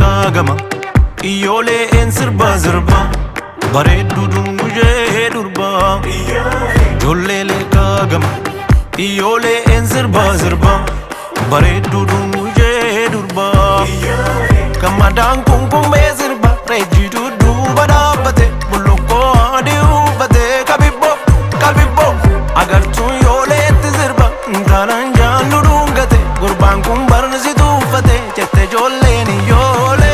kaagama Iyyoole en sirba sirba bareeddu dungujee durba Ijoolle kaagama Iyyoole en sirba sirba bareeddu dungujee durba Gammadaan kunkumbee sirba reejitu duuba dhaabbate bullukkoo adii uffate kabibbo agartuun Iyyooleetti sirba intaalaan jaallu dhungate gurbaan kun barnisi tuuffate jette ijoolleen Iyyoole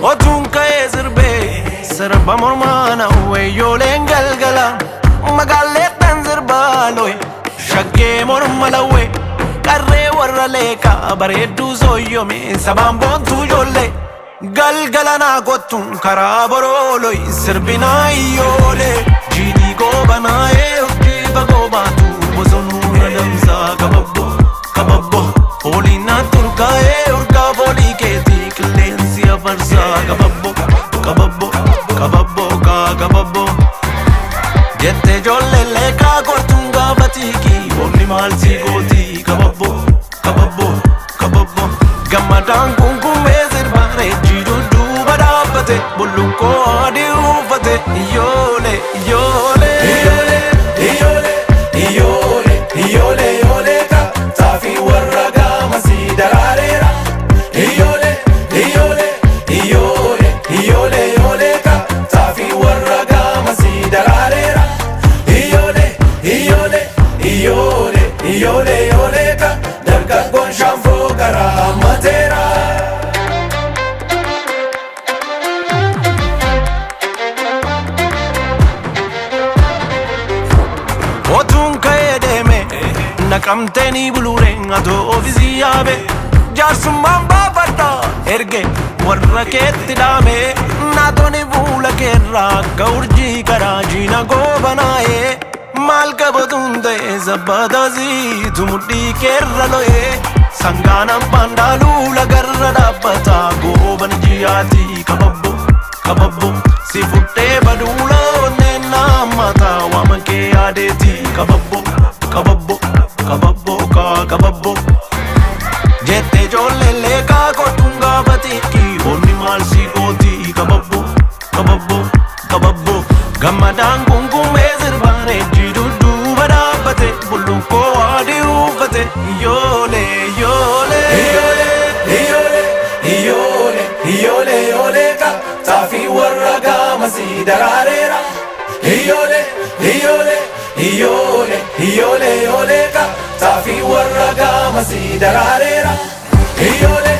Otuun ka'ee sirbee sirba mormaana Iyyooleen galgala magaalleettan sirbaa lo'e shaggee morma lawwee qarree warra leeqaa bareedduu sooyyome sabaan boontuu ijoollee galgala naa kottuun karaa borooloi sirbinaa Iyyoole jiidhii goobanaa'ee urjiifa goobaatu bosonuu adamsaa kababbo fooliin naa turkaa'ee urgaa foolii keetii qilleensi afarsaa kababbo jette ijoollee leeqaa kortuun gaafatiiki onni maalsi gootii kababbo gammadaan kunkumbee sirba reejitu duuba dhaabbate bullukkoo adii uffate Iyyoole taafii warra gaamasii daraareera Iyyoole taafii warra gaamasii daraareera Iyyoole dargaggoon shaanfoo garaa mateera Otuun ka'ee deeme naqamteenii buluureen atoo ofiisii yaabe jaarsummaan baafadha erge warra keetti dhaame naatoni fuula keerraa akka urjii karaa jiina goobanaa'ee maal qabatuun ta'e sabbataasiitu mudhii keerra lo'ee sangaan abbaan dhaaluu lagarra dhaabbata gooban jiyaatii kababbo si fudhee baduula onneen naammata waama kee yaadeetii kababbo jette ijoollee leeqaa kottuun gaafatiiki onni maalsi gootii kababbo gammadaan kunkumbee sirba reejitu duuba dhaabbate bullukkoo adii uffate Iyyoole taafii warra gaamasii daraareera Iyyoole taafii warra gaamasii daraareera Iyyoole